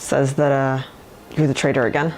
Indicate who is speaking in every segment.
Speaker 1: says that you're the traitor again.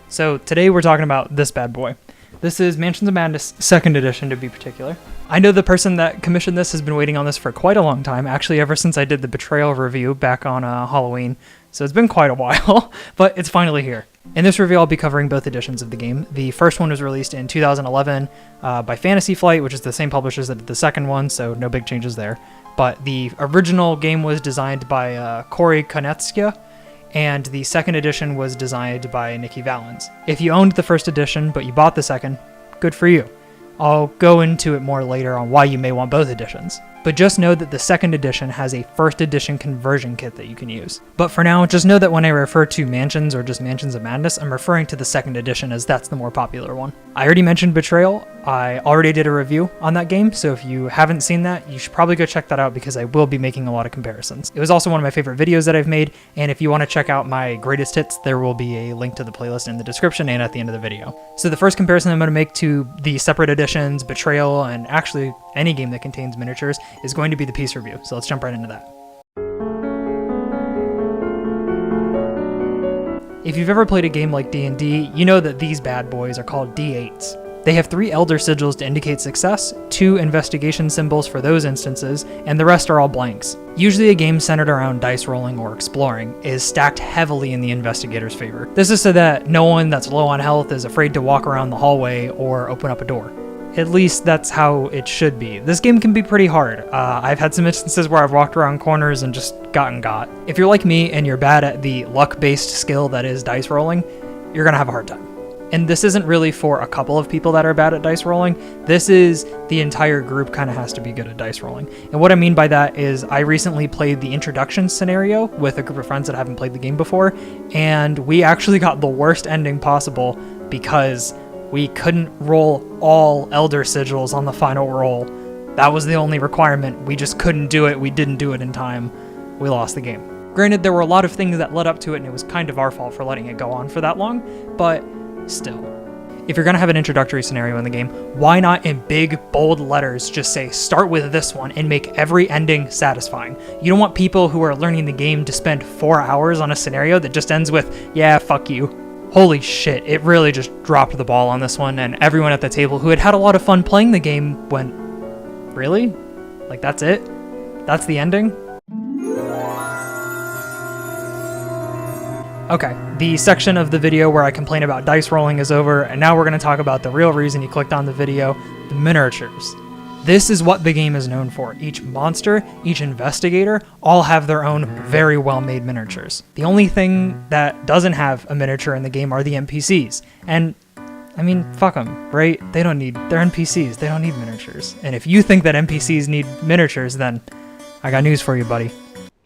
Speaker 2: So today we're talking about this bad boy. This is Mansions of Madness 2nd edition to be particular. I know the person that commissioned this has been waiting on this for quite a long time, actually ever since I did the Betrayal review back on Halloween, so it's been quite a while, but it's finally here. In this review I'll be covering both editions of the game. The first one was released in 2011 by Fantasy Flight, which is the same publishers that did the second one, so no big changes there. But the original game was designed by Corey Konecka, and the second edition was designed by Nikki Valens. If you owned the first edition, but you bought the second, good for you. I'll go into it more later on why you may want both editions. But just know that the second edition has a first edition conversion kit that you can use. But for now, just know that when I refer to Mansions or just Mansions of Madness, I'm referring to the second edition as that's the more popular one. I already mentioned Betrayal. I already did a review on that game, so if you haven't seen that, you should probably go check that out because I will be making a lot of comparisons. It was also one of my favorite videos that I've made, and if you want to check out my greatest hits, there will be a link to the playlist in the description and at the end of the video. So the first comparison I'm going to make to the separate editions, Betrayal, and actually any game that contains miniatures is going to be the piece review, so let's jump right into that. If you've ever played a game like D&D, you know that these bad boys are called D8s. They have 3 Elder Sigils to indicate success, 2 investigation symbols for those instances, and the rest are all blanks. Usually a game centered around dice rolling or exploring is stacked heavily in the investigator's favor. This is so that no one that's low on health is afraid to walk around the hallway or open up a door. At least that's how it should be. This game can be pretty hard. I've had some instances where I've walked around corners and just gotten got. If you're like me and you're bad at the luck-based skill that is dice rolling, you're gonna have a hard time. And this isn't really for a couple of people that are bad at dice rolling. This is the entire group kind of has to be good at dice rolling. And what I mean by that is I recently played the introduction scenario with a group of friends that haven't played the game before, and we actually got the worst ending possible because we couldn't roll all Elder Sigils on the final roll. That was the only requirement. We just couldn't do it. We didn't do it in time. We lost the game. Granted, there were a lot of things that led up to it, and it was kind of our fault for letting it go on for that long, but still. If you're gonna have an introductory scenario in the game, why not in big, bold letters just say, start with this one and make every ending satisfying? You don't want people who are learning the game to spend 4 hours on a scenario that just ends with, yeah, fuck you. Holy shit, it really just dropped the ball on this one, and everyone at the table who had had a lot of fun playing the game went, really? Like, that's it? That's the ending? Okay, the section of the video where I complain about dice rolling is over, and now we're going to talk about the real reason you clicked on the video, the miniatures. This is what the game is known for. Each monster, each investigator, all have their own very well-made miniatures. The only thing that doesn't have a miniature in the game are the NPCs. And, I mean, fuck them, right? They're NPCs, they don't need miniatures. And if you think that NPCs need miniatures, then I got news for you, buddy.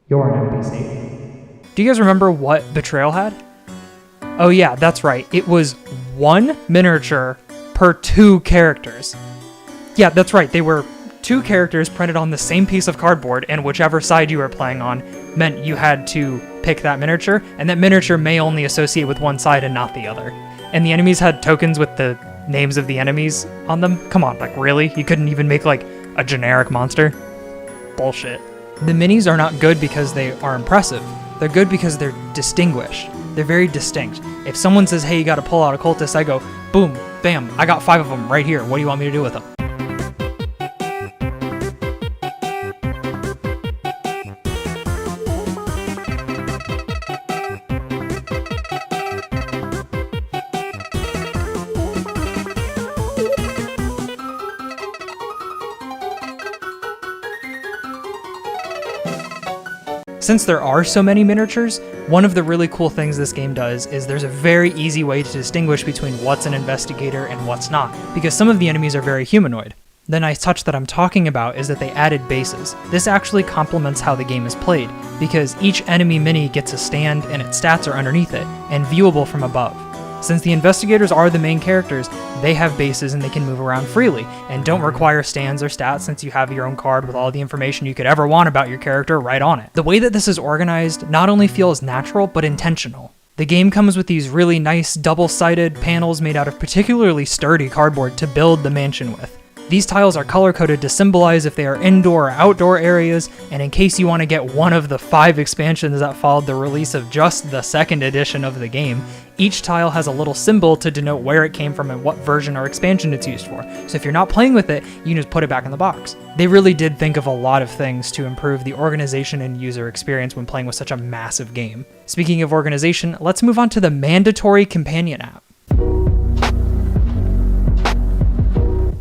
Speaker 2: You're an NPC. Do you guys remember what Betrayal had? Oh yeah, that's right. It was 1 miniature per 2 characters. Yeah, that's right. They were 2 characters printed on the same piece of cardboard, and whichever side you were playing on meant you had to pick that miniature, and that miniature may only associate with one side and not the other. And the enemies had tokens with the names of the enemies on them. Come on, like really? You couldn't even make like a generic monster? Bullshit. The minis are not good because they are impressive. They're good because they're distinguished. They're very distinct. If someone says, hey, you gotta pull out a cultist, I go, boom, bam, I got 5 of them right here. What do you want me to do with them? Since there are so many miniatures, one of the really cool things this game does is there's a very easy way to distinguish between what's an investigator and what's not, because some of the enemies are very humanoid. The nice touch that I'm talking about is that they added bases. This actually complements how the game is played, because each enemy mini gets a stand and its stats are underneath it, and viewable from above. Since the investigators are the main characters, they have bases and they can move around freely, and don't require stands or stats since you have your own card with all the information you could ever want about your character right on it. The way that this is organized not only feels natural, but intentional. The game comes with these really nice double-sided panels made out of particularly sturdy cardboard to build the mansion with. These tiles are color-coded to symbolize if they are indoor or outdoor areas, and in case you want to get one of the 5 expansions that followed the release of just the 2nd edition of the game, each tile has a little symbol to denote where it came from and what version or expansion it's used for. So if you're not playing with it, you can just put it back in the box. They really did think of a lot of things to improve the organization and user experience when playing with such a massive game. Speaking of organization, let's move on to the mandatory companion app.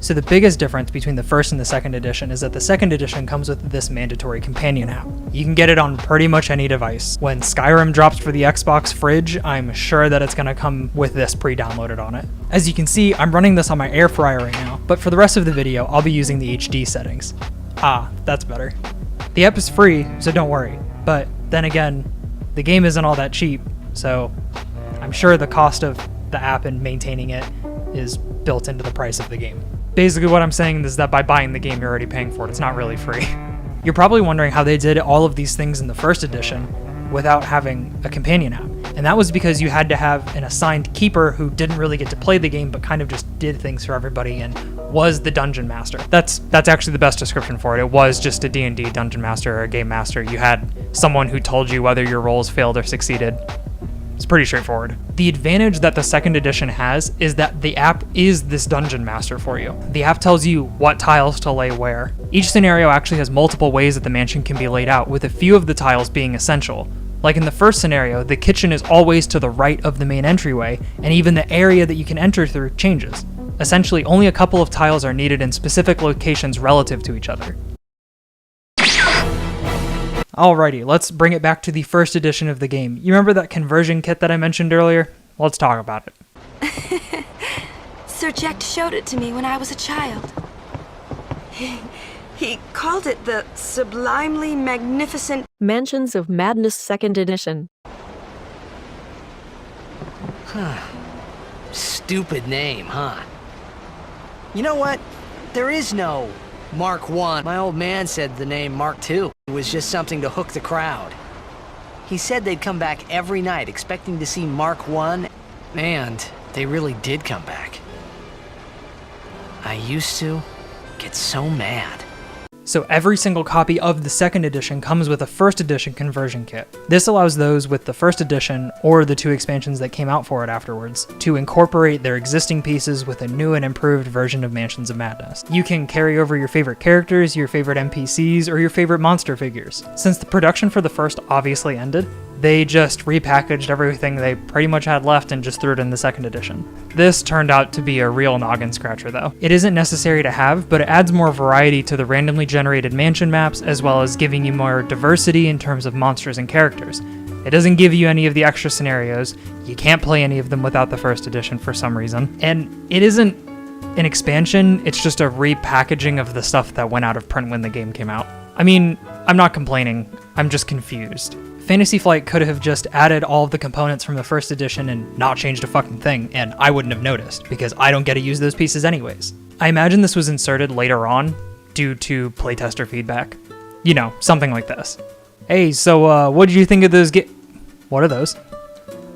Speaker 2: So the biggest difference between the 1st and the 2nd edition is that the 2nd edition comes with this mandatory companion app. You can get it on pretty much any device. When Skyrim drops for the Xbox Fridge, I'm sure that it's gonna come with this pre-downloaded on it. As you can see, I'm running this on my air fryer right now, but for the rest of the video, I'll be using the HD settings. Ah, that's better. The app is free, so don't worry. But then again, the game isn't all that cheap, so I'm sure the cost of the app and maintaining it is built into the price of the game. Basically what I'm saying is that by buying the game, you're already paying for it. It's not really free. You're probably wondering how they did all of these things in the 1st edition without having a companion app. And that was because you had to have an assigned keeper who didn't really get to play the game, but kind of just did things for everybody and was the dungeon master. That's actually the best description for it. It was just a D&D dungeon master or a game master. You had someone who told you whether your rolls failed or succeeded. It's pretty straightforward. The advantage that the 2nd edition has is that the app is this dungeon master for you. The app tells you what tiles to lay where. Each scenario actually has multiple ways that the mansion can be laid out, with a few of the tiles being essential. Like in the 1st scenario, the kitchen is always to the right of the main entryway, and even the area that you can enter through changes. Essentially, only a couple of tiles are needed in specific locations relative to each other. Alrighty, let's bring it back to the 1st edition of the game. You remember that conversion kit that I mentioned earlier? Let's talk about it.
Speaker 3: Sir Jack showed it to me when I was a child. He called it the Sublimely Magnificent
Speaker 4: Mansions of Madness 2nd Edition.
Speaker 5: Stupid name, huh? You know what? There is no Mark 1. My old man said the name Mark 2 was just something to hook the crowd. He said they'd come back every night expecting to see Mark 1, and they really did come back. I used to get so mad.
Speaker 2: So every single copy of the 2nd edition comes with a 1st edition conversion kit. This allows those with the 1st edition, or the 2 expansions that came out for it afterwards, to incorporate their existing pieces with a new and improved version of Mansions of Madness. You can carry over your favorite characters, your favorite NPCs, or your favorite monster figures. Since the production for the 1st obviously ended, they just repackaged everything they pretty much had left and just threw it in the 2nd edition. This turned out to be a real noggin scratcher though. It isn't necessary to have, but it adds more variety to the randomly generated mansion maps, as well as giving you more diversity in terms of monsters and characters. It doesn't give you any of the extra scenarios. You can't play any of them without the 1st edition for some reason. And it isn't an expansion, it's just a repackaging of the stuff that went out of print when the game came out. I mean, I'm not complaining, I'm just confused. Fantasy Flight could have just added all of the components from the 1st edition and not changed a fucking thing, and I wouldn't have noticed, because I don't get to use those pieces anyways. I imagine this was inserted later on, due to playtester feedback. You know, something like this. Hey, so what did you think of those What are those?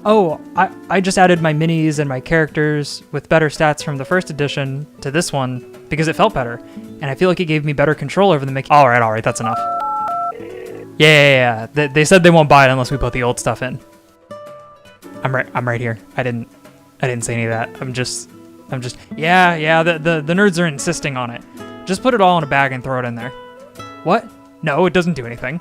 Speaker 2: Oh, I just added my minis and my characters with better stats from the 1st edition to this one, because it felt better, and I feel like it gave me better control over the mechanics. Alright, that's enough. Yeah. They said they won't buy it unless we put the old stuff in. I'm right here. I didn't say any of that. I'm just. Yeah. The nerds are insisting on it. Just put it all in a bag and throw it in there. What? No, it doesn't do anything.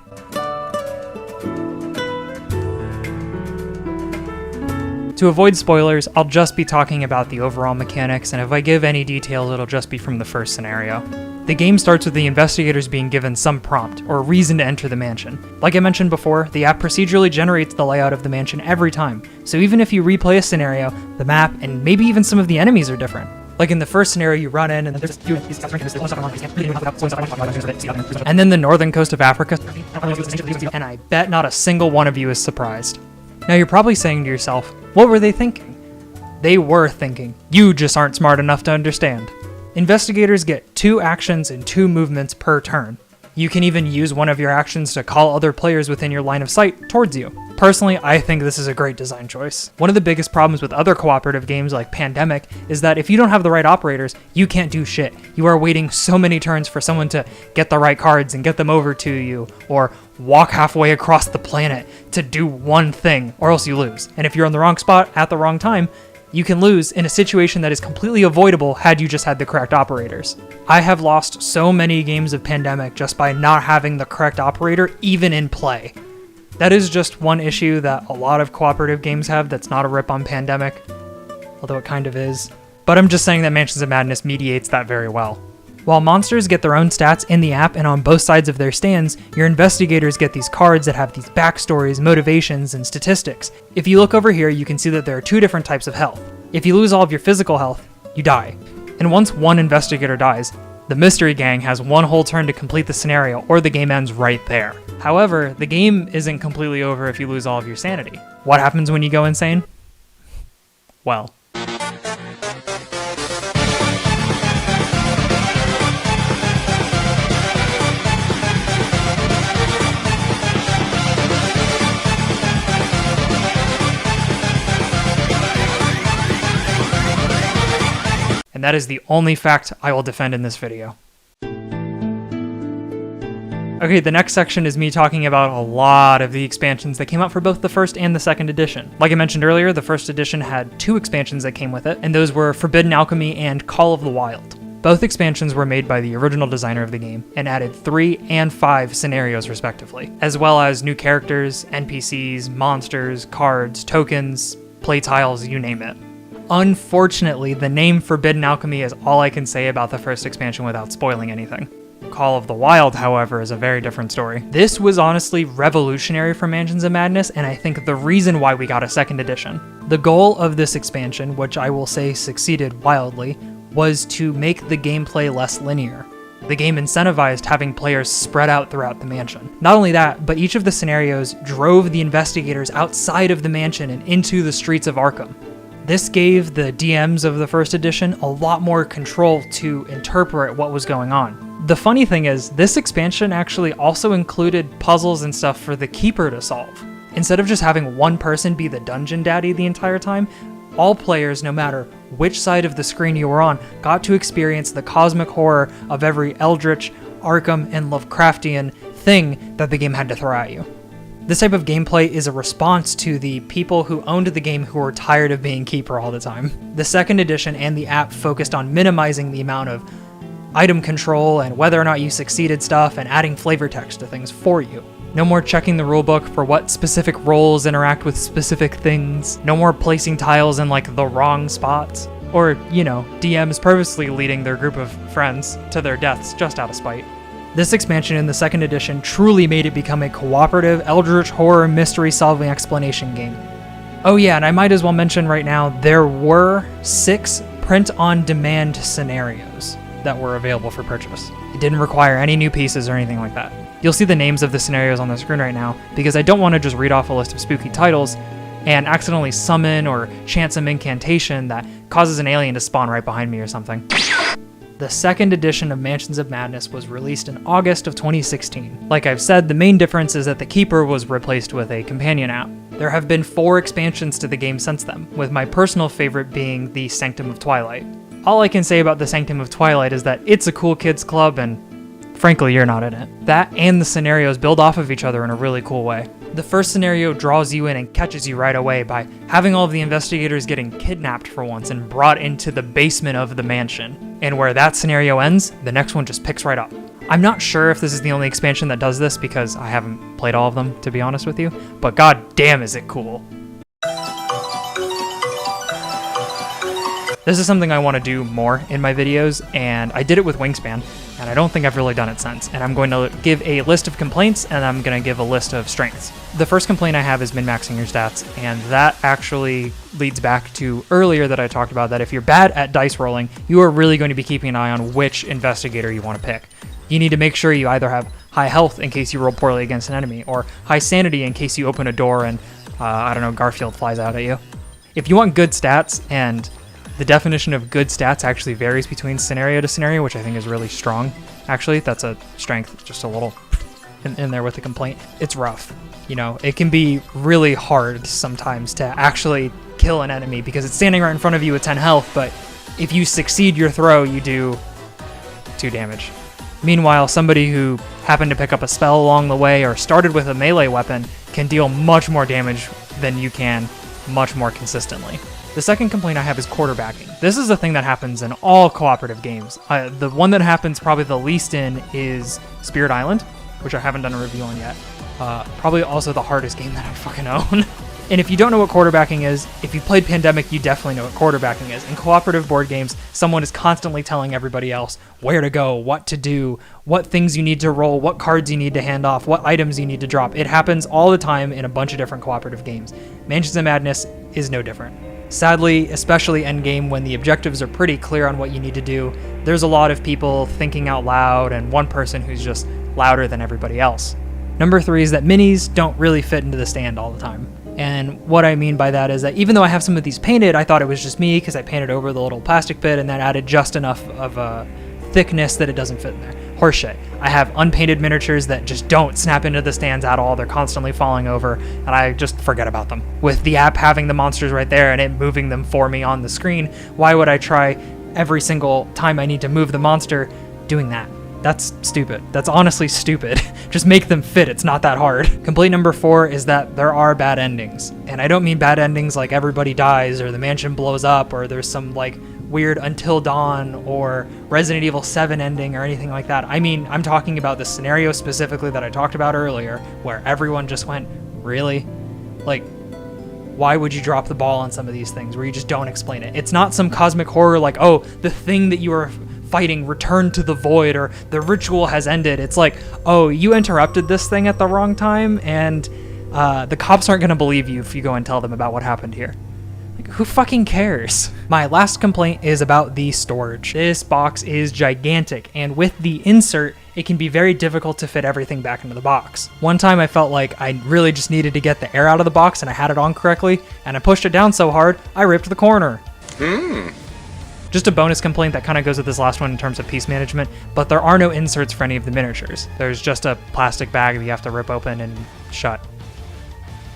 Speaker 2: To avoid spoilers, I'll just be talking about the overall mechanics, and if I give any details, it'll just be from the 1st scenario. The game starts with the investigators being given some prompt, or reason to enter the mansion. Like I mentioned before, the app procedurally generates the layout of the mansion every time, so even if you replay a scenario, the map, and maybe even some of the enemies are different. Like in the 1st scenario, you run in and there's and then the northern coast of Africa, and I bet not a single one of you is surprised. Now you're probably saying to yourself, what were they thinking? They were thinking. You just aren't smart enough to understand. Investigators get 2 actions and 2 movements per turn. You can even use one of your actions to call other players within your line of sight towards you. Personally, I think this is a great design choice. One of the biggest problems with other cooperative games like Pandemic is that if you don't have the right operators, you can't do shit. You are waiting so many turns for someone to get the right cards and get them over to you, or walk halfway across the planet to do one thing, or else you lose. And if you're in the wrong spot at the wrong time, you can lose in a situation that is completely avoidable had you just had the correct operators. I have lost so many games of Pandemic just by not having the correct operator, even in play. That is just one issue that a lot of cooperative games have that's not a rip on Pandemic, although it kind of is. But I'm just saying that Mansions of Madness mediates that very well. While monsters get their own stats in the app and on both sides of their stands, your investigators get these cards that have these backstories, motivations, and statistics. If you look over here, you can see that there are two different types of health. If you lose all of your physical health, you die. And once one investigator dies, the mystery gang has one whole turn to complete the scenario, or the game ends right there. However, the game isn't completely over if you lose all of your sanity. What happens when you go insane? Well. And that is the only fact I will defend in this video. Okay, the next section is me talking about a lot of the expansions that came out for both the first and the second edition. Like I mentioned earlier, the first edition had 2 expansions that came with it, and those were Forbidden Alchemy and Call of the Wild. Both expansions were made by the original designer of the game, and added 3 and 5 scenarios respectively, as well as new characters, NPCs, monsters, cards, tokens, play tiles, you name it. Unfortunately, the name Forbidden Alchemy is all I can say about the first expansion without spoiling anything. Call of the Wild, however, is a very different story. This was honestly revolutionary for Mansions of Madness, and I think the reason why we got a second edition. The goal of this expansion, which I will say succeeded wildly, was to make the gameplay less linear. The game incentivized having players spread out throughout the mansion. Not only that, but each of the scenarios drove the investigators outside of the mansion and into the streets of Arkham. This gave the DMs of the first edition a lot more control to interpret what was going on. The funny thing is, this expansion actually also included puzzles and stuff for the Keeper to solve. Instead of just having one person be the dungeon daddy the entire time, all players, no matter which side of the screen you were on, got to experience the cosmic horror of every Eldritch, Arkham, and Lovecraftian thing that the game had to throw at you. This type of gameplay is a response to the people who owned the game who were tired of being Keeper all the time. The second edition and the app focused on minimizing the amount of item control and whether or not you succeeded stuff, and adding flavor text to things for you. No more checking the rulebook for what specific roles interact with specific things. No more placing tiles in like the wrong spots. Or, you know, DMs purposely leading their group of friends to their deaths just out of spite. This expansion in the second edition truly made it become a cooperative Eldritch horror mystery solving explanation game. Oh yeah, and I might as well mention right now, there were 6 print-on-demand scenarios that were available for purchase. It didn't require any new pieces or anything like that. You'll see the names of the scenarios on the screen right now, because I don't want to just read off a list of spooky titles and accidentally summon or chant some incantation that causes an alien to spawn right behind me or something. The second edition of Mansions of Madness was released in August of 2016. Like I've said, the main difference is that the Keeper was replaced with a companion app. There have been 4 expansions to the game since then, with my personal favorite being the Sanctum of Twilight. All I can say about the Sanctum of Twilight is that it's a cool kids club, and frankly, you're not in it. That and the scenarios build off of each other in a really cool way. The first scenario draws you in and catches you right away by having all of the investigators getting kidnapped for once and brought into the basement of the mansion. And where that scenario ends, the next one just picks right up. I'm not sure if this is the only expansion that does this because I haven't played all of them, to be honest with you, but god damn is it cool. This is something I want to do more in my videos, and I did it with Wingspan, and I don't think I've really done it since. And I'm going to give a list of complaints, and I'm going to give a list of strengths. The first complaint I have is min-maxing your stats, and that actually leads back to earlier that I talked about that if you're bad at dice rolling, you are really going to be keeping an eye on which investigator you want to pick. You need to make sure you either have high health in case you roll poorly against an enemy, or high sanity in case you open a door and, I don't know, Garfield flies out at you. If you want good stats, and the definition of good stats actually varies between scenario to scenario, which I think is really strong. Actually, that's a strength, just a little in there with the complaint. It's rough. You know, it can be really hard sometimes to actually kill an enemy because it's standing right in front of you with 10 health, but if you succeed your throw, you do 2 damage. Meanwhile, somebody who happened to pick up a spell along the way or started with a melee weapon can deal much more damage than you can, much more consistently. The second complaint I have is quarterbacking. This is a thing that happens in all cooperative games. The one that happens probably the least in is Spirit Island, which I haven't done a review on yet. Probably also the hardest game that I fucking own. And if you don't know what quarterbacking is, if you've played Pandemic, you definitely know what quarterbacking is. In cooperative board games, someone is constantly telling everybody else where to go, what to do, what things you need to roll, what cards you need to hand off, what items you need to drop. It happens all the time in a bunch of different cooperative games. Mansions of Madness is no different. Sadly, especially endgame when the objectives are pretty clear on what you need to do, there's a lot of people thinking out loud and one person who's just louder than everybody else. Number 3 is that minis don't really fit into the stand all the time. And what I mean by that is that even though I have some of these painted, I thought it was just me because I painted over the little plastic bit and that added just enough of a thickness that it doesn't fit in there. Horseshit. I have unpainted miniatures that just don't snap into the stands at all. They're constantly falling over and I just forget about them. With the app having the monsters right there and it moving them for me on the screen, why would I try every single time I need to move the monster doing that? That's stupid. That's honestly stupid. Just make them fit. It's not that hard. Complaint number 4 is that there are bad endings. And I don't mean bad endings like everybody dies or the mansion blows up or there's some like weird Until Dawn or Resident Evil 7 ending or anything like that. I mean, I'm talking about the scenario specifically that I talked about earlier where everyone just went, really? Like, why would you drop the ball on some of these things where you just don't explain it? It's not some cosmic horror like, oh, the thing that you were fighting returned to the void or the ritual has ended. It's like, oh, you interrupted this thing at the wrong time and the cops aren't going to believe you if you go and tell them about what happened here. Like, who fucking cares? My last complaint is about the storage. This box is gigantic and with the insert, it can be very difficult to fit everything back into the box. One time I felt like I really just needed to get the air out of the box and I had it on correctly and I pushed it down so hard, I ripped the corner. Just a bonus complaint that kind of goes with this last one in terms of piece management, but there are no inserts for any of the miniatures. There's just a plastic bag that you have to rip open and shut.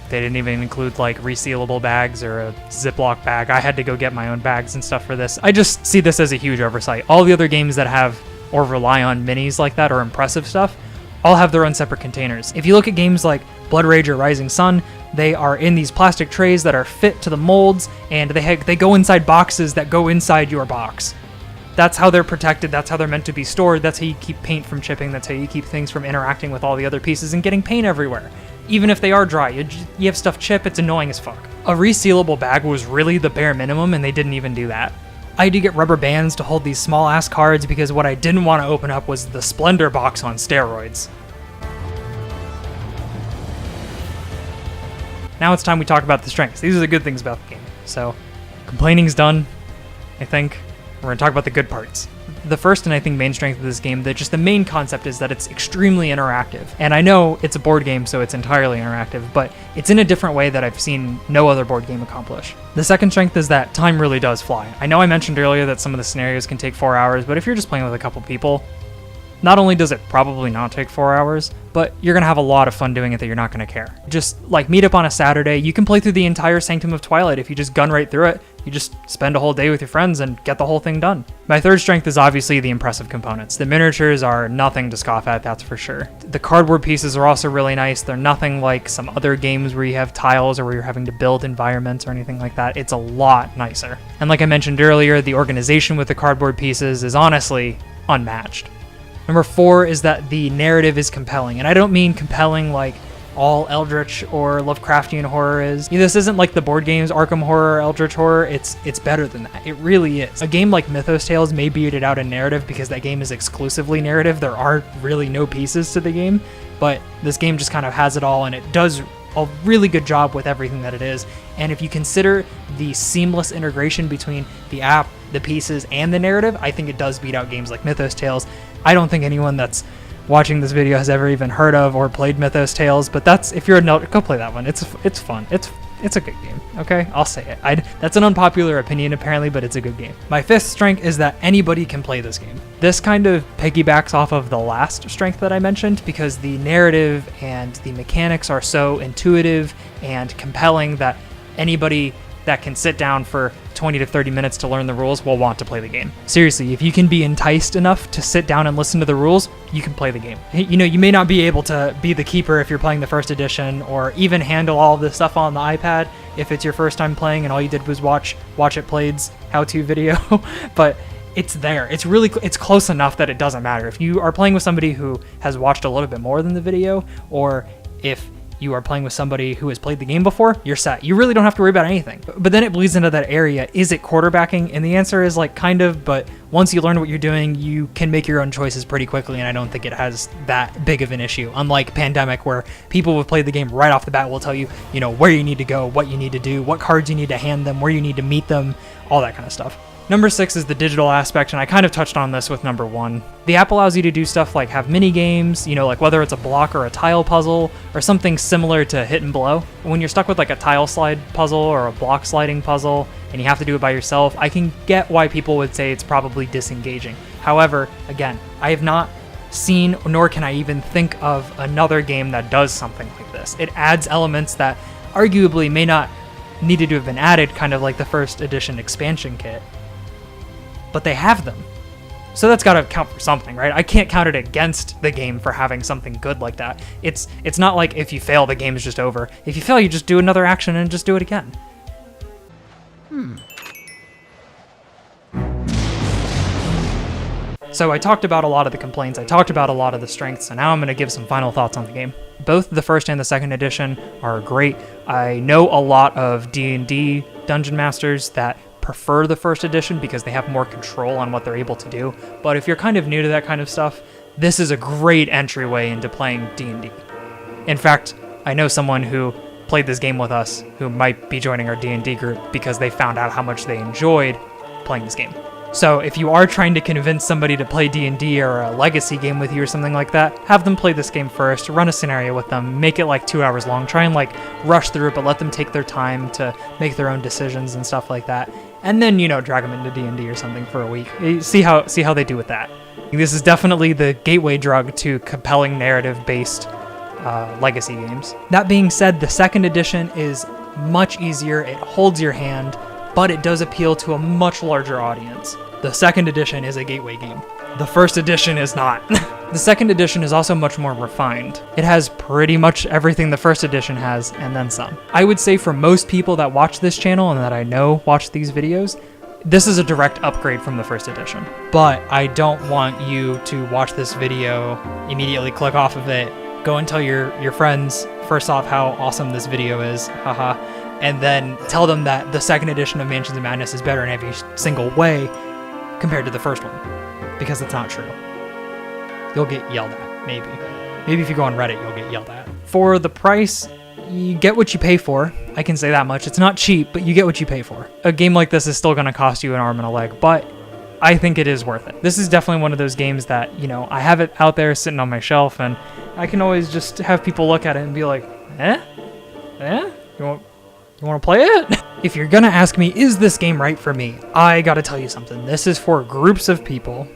Speaker 2: They didn't even include like resealable bags or a Ziploc bag. I had to go get my own bags and stuff for this. I just see this as a huge oversight. All the other games that have or rely on minis like that or impressive stuff all have their own separate containers. If you look at games like Blood Rage or Rising Sun, they are in these plastic trays that are fit to the molds, and they go inside boxes that go inside your box. That's how they're protected, that's how they're meant to be stored, that's how you keep paint from chipping, that's how you keep things from interacting with all the other pieces and getting paint everywhere. Even if they are dry, you have stuff chip, it's annoying as fuck. A resealable bag was really the bare minimum, and they didn't even do that. I had to get rubber bands to hold these small ass cards because what I didn't want to open up was the Splendor box on steroids. Now it's time we talk about the strengths. These are the good things about the game. So, complaining's done, I think. We're going to talk about the good parts. The first and I think main strength of this game, the main concept is that it's extremely interactive. And I know it's a board game, so it's entirely interactive, but it's in a different way that I've seen no other board game accomplish. The second strength is that time really does fly. I know I mentioned earlier that some of the scenarios can take 4 hours, but if you're just playing with a couple people, not only does it probably not take 4 hours, but you're going to have a lot of fun doing it that you're not going to care. Just like meet up on a Saturday, you can play through the entire Sanctum of Twilight if you just gun right through it. You just spend a whole day with your friends and get the whole thing done. My third strength is obviously the impressive components. The miniatures are nothing to scoff at, that's for sure. The cardboard pieces are also really nice. They're nothing like some other games where you have tiles or where you're having to build environments or anything like that. It's a lot nicer. And like I mentioned earlier, the organization with the cardboard pieces is honestly unmatched. Number 4 is that the narrative is compelling. And I don't mean compelling like all Eldritch or Lovecraftian horror is. This isn't like the board games Arkham Horror or Eldritch Horror. It's better than that. It really is. A game like Mythos Tales may beat it out in narrative because that game is exclusively narrative. There are really no pieces to the game, but this game just kind of has it all and it does a really good job with everything that it is. And if you consider the seamless integration between the app, the pieces, and the narrative, I think it does beat out games like Mythos Tales. I don't think anyone that's watching this video has ever even heard of or played Mythos Tales, but that's, if you're an adult, go play that one. It's fun. It's It's a good game, okay? I'll say it. That's an unpopular opinion apparently, but it's a good game. My fifth strength is that anybody can play this game. This kind of piggybacks off of the last strength that I mentioned because the narrative and the mechanics are so intuitive and compelling that anybody that can sit down for 20 to 30 minutes to learn the rules will want to play the game. Seriously, if you can be enticed enough to sit down and listen to the rules, you can play the game. You know, you may not be able to be the keeper if you're playing the first edition or even handle all of this stuff on the iPad if it's your first time playing and all you did was watch It Played's how-to video, but it's there. It's close enough that it doesn't matter. If you are playing with somebody who has watched a little bit more than the video, or if you are playing with somebody who has played the game before, you're set. You really don't have to worry about anything. But then it bleeds into that area. Is it quarterbacking? And the answer is like kind of, but once you learn what you're doing, you can make your own choices pretty quickly, and I don't think it has that big of an issue. Unlike Pandemic, where people who have played the game right off the bat will tell you, you know, where you need to go, what you need to do, what cards you need to hand them, where you need to meet them, all that kind of stuff. Number 6 is the digital aspect, and I kind of touched on this with number 1. The app allows you to do stuff like have mini games, you know, like whether it's a block or a tile puzzle or something similar to Hit and Blow. When you're stuck with like a tile slide puzzle or a block sliding puzzle and you have to do it by yourself, I can get why people would say it's probably disengaging. However, again, I have not seen, nor can I even think of another game that does something like this. It adds elements that arguably may not needed to have been added, kind of like the first edition expansion kit, but they have them. So that's got to count for something, right? I can't count it against the game for having something good like that. It's not like if you fail, the game is just over. If you fail, you just do another action and just do it again. So I talked about a lot of the complaints, I talked about a lot of the strengths, and now I'm going to give some final thoughts on the game. Both the first and the second edition are great. I know a lot of D&D dungeon masters that prefer the first edition because they have more control on what they're able to do. But if you're kind of new to that kind of stuff, this is a great entryway into playing D&D. In fact, I know someone who played this game with us who might be joining our D&D group because they found out how much they enjoyed playing this game. So if you are trying to convince somebody to play D&D or a legacy game with you or something like that, have them play this game first, run a scenario with them, make it like 2 hours long, try and like rush through it, but let them take their time to make their own decisions and stuff like that. And then, you know, drag them into D&D or something for a week. See how they do with that. This is definitely the gateway drug to compelling narrative-based legacy games. That being said, the second edition is much easier, it holds your hand, but it does appeal to a much larger audience. The second edition is a gateway game. The first edition is not. The second edition is also much more refined. It has pretty much everything the first edition has, and then some. I would say for most people that watch this channel and that I know watch these videos, this is a direct upgrade from the first edition. But I don't want you to watch this video, immediately click off of it, go and tell your friends, first off, how awesome this video is, haha, and then tell them that the second edition of Mansions of Madness is better in every single way compared to the first one, because it's not true. You'll get yelled at, maybe. Maybe if you go on Reddit, you'll get yelled at. For the price, you get what you pay for. I can say that much. It's not cheap, but you get what you pay for. A game like this is still going to cost you an arm and a leg, but I think it is worth it. This is definitely one of those games that, you know, I have it out there sitting on my shelf, and I can always just have people look at it and be like, you want to play it? If you're gonna ask me, is this game right for me? I gotta tell you something. This is for groups of people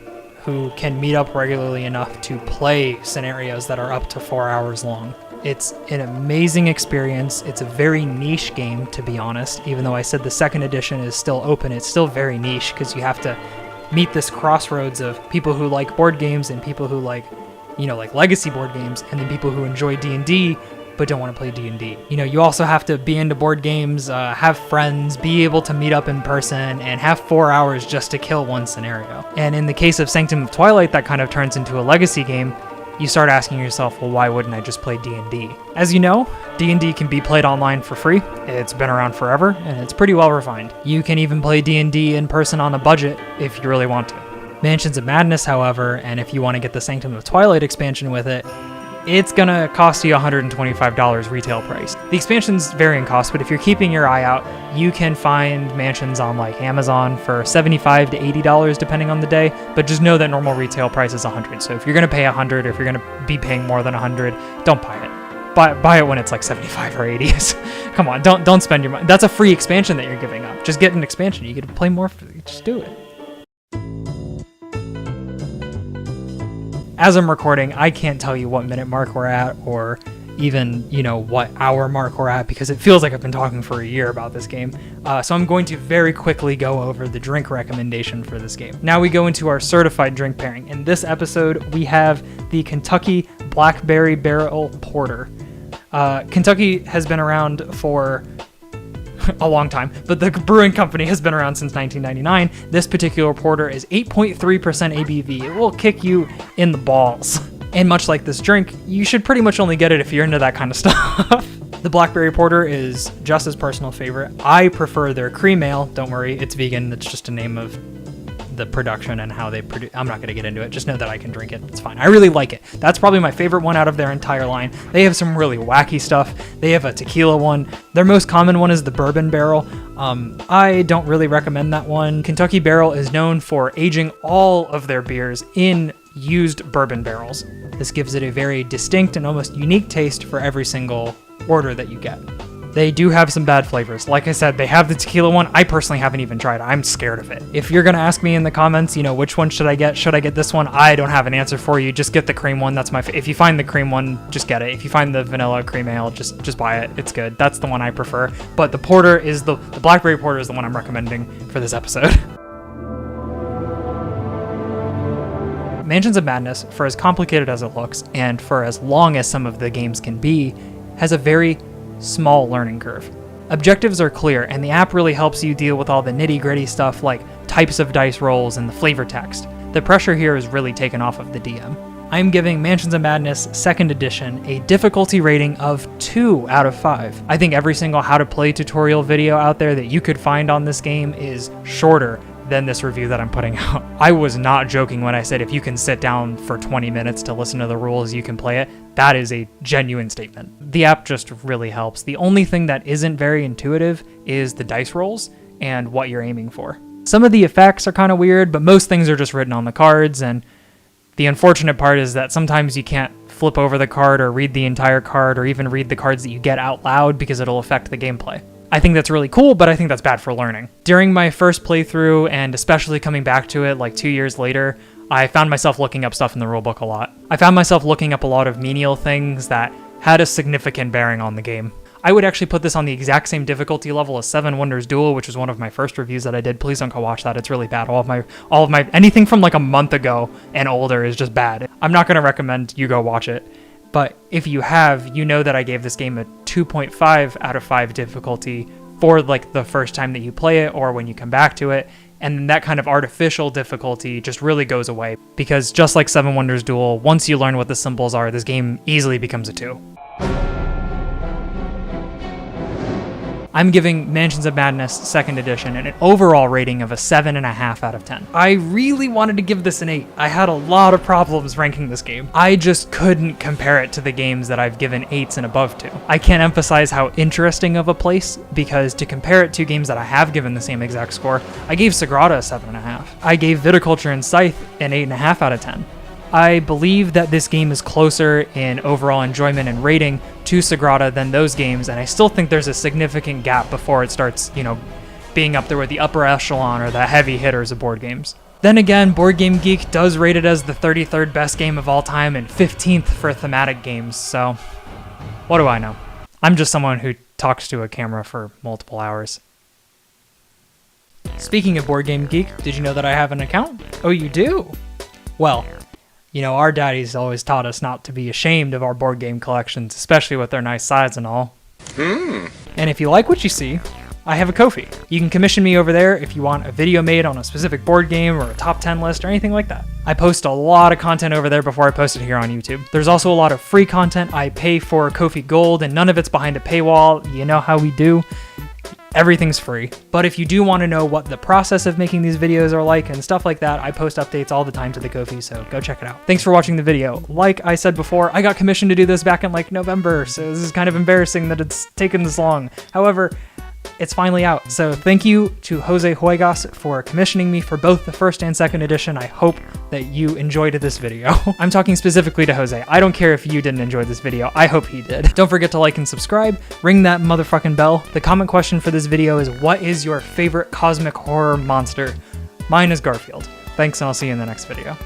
Speaker 2: who can meet up regularly enough to play scenarios that are up to 4 hours long. It's an amazing experience. It's a very niche game, to be honest. Even though I said the second edition is still open, it's still very niche because you have to meet this crossroads of people who like board games and people who like, you know, like legacy board games, and then people who enjoy D&D but don't want to play D&D. You know, you also have to be into board games, have friends, be able to meet up in person, and have 4 hours just to kill one scenario. And in the case of Sanctum of Twilight, that kind of turns into a legacy game. You start asking yourself, well, why wouldn't I just play D&D? As you know, D&D can be played online for free. It's been around forever, and it's pretty well refined. You can even play D&D in person on a budget if you really want to. Mansions of Madness, however, and if you want to get the Sanctum of Twilight expansion with it, it's gonna cost you $125 retail price. The expansions vary in cost, but if you're keeping your eye out, you can find Mansions on like Amazon for $75 to $80 depending on the day, but just know that normal retail price is $100. So if you're gonna pay $100, or if you're gonna be paying more than $100, don't buy it. buy it when it's like 75 or 80. Come on, don't spend your money. That's a free expansion that you're giving up. Just get an expansion. You get to play more. Just do it. As I'm recording, I can't tell you what minute mark we're at or even, what hour mark we're at because it feels like I've been talking for a year about this game. So I'm going to very quickly go over the drink recommendation for this game. Now we go into our certified drink pairing. In this episode, we have the Kentucky Blackberry Barrel Porter. Kentucky has been around for a long time, but the brewing company has been around since 1999. This particular porter is 8.3% ABV. It will kick you in the balls. And much like this drink, you should pretty much only get it if you're into that kind of stuff. The Blackberry Porter is Jess's personal favorite. I prefer their cream ale. Don't worry, it's vegan. It's just a name of the production and how they produce. I'm not going to get into it. Just know that I can drink it. It's fine. I really like it. That's probably my favorite one out of their entire line. They have some really wacky stuff. They have a tequila one. Their most common one is the bourbon barrel. I don't really recommend that one. Kentucky Barrel is known for aging all of their beers in used bourbon barrels. This gives it a very distinct and almost unique taste for every single order that you get. They do have some bad flavors. Like I said, they have the tequila one. I personally haven't even tried it. I'm scared of it. If you're gonna ask me in the comments, which one should I get? Should I get this one? I don't have an answer for you. Just get the cream one. That's my if you find the cream one, just get it. If you find the vanilla cream ale, just buy it. It's good. That's the one I prefer. But the porter is the Blackberry Porter is the one I'm recommending for this episode. Mansions of Madness, for as complicated as it looks, and for as long as some of the games can be, has a very small learning curve. Objectives are clear, and the app really helps you deal with all the nitty-gritty stuff like types of dice rolls and the flavor text. The pressure here is really taken off of the DM. I'm giving Mansions of Madness 2nd Edition a difficulty rating of 2 out of 5. I think every single how to play tutorial video out there that you could find on this game is shorter than this review that I'm putting out. I was not joking when I said if you can sit down for 20 minutes to listen to the rules, you can play it. That is a genuine statement. The app just really helps. The only thing that isn't very intuitive is the dice rolls and what you're aiming for. Some of the effects are kind of weird, but most things are just written on the cards, and the unfortunate part is that sometimes you can't flip over the card or read the entire card or even read the cards that you get out loud because it'll affect the gameplay. I think that's really cool, but I think that's bad for learning. During my first playthrough, and especially coming back to it like 2 years later, I found myself looking up stuff in the rulebook a lot. I found myself looking up a lot of menial things that had a significant bearing on the game. I would actually put this on the exact same difficulty level as Seven Wonders Duel, which was one of my first reviews that I did. Please don't go watch that. It's really bad. All of my anything from like a month ago and older is just bad. I'm not going to recommend you go watch it. But if you have, you know that I gave this game a 2.5 out of 5 difficulty for like the first time that you play it or when you come back to it. And that kind of artificial difficulty just really goes away because just like Seven Wonders Duel, once you learn what the symbols are, this game easily becomes a 2. I'm giving Mansions of Madness 2nd Edition an overall rating of a 7.5 out of 10. I really wanted to give this an 8. I had a lot of problems ranking this game. I just couldn't compare it to the games that I've given 8s and above to. I can't emphasize how interesting of a place, because to compare it to games that I have given the same exact score, I gave Sagrada a 7.5. I gave Viticulture and Scythe an 8.5 out of 10. I believe that this game is closer in overall enjoyment and rating to Sagrada than those games, and I still think there's a significant gap before it starts, being up there with the upper echelon or the heavy hitters of board games. Then again, Board Game Geek does rate it as the 33rd best game of all time and 15th for thematic games, so what do I know? I'm just someone who talks to a camera for multiple hours. Speaking of Board Game Geek, did you know that I have an account? Oh, you do? Well, our daddies always taught us not to be ashamed of our board game collections, especially with their nice size and all. And if you like what you see, I have a Ko-fi. You can commission me over there if you want a video made on a specific board game or a top 10 list or anything like that. I post a lot of content over there before I post it here on YouTube. There's also a lot of free content. I pay for Ko-fi Gold, and none of it's behind a paywall. You know how we do. Everything's free. But if you do want to know what the process of making these videos are like and stuff like that, I post updates all the time to the Ko-fi, so go check it out. Thanks for watching the video. Like I said before, I got commissioned to do this back in November, so this is kind of embarrassing that it's taken this long. However, it's finally out. So thank you to Jose Huegas for commissioning me for both the first and second edition. I hope that you enjoyed this video. I'm talking specifically to Jose. I don't care if you didn't enjoy this video. I hope he did. Don't forget to like and subscribe. Ring that motherfucking bell. The comment question for this video is, what is your favorite cosmic horror monster? Mine is Garfield. Thanks, and I'll see you in the next video.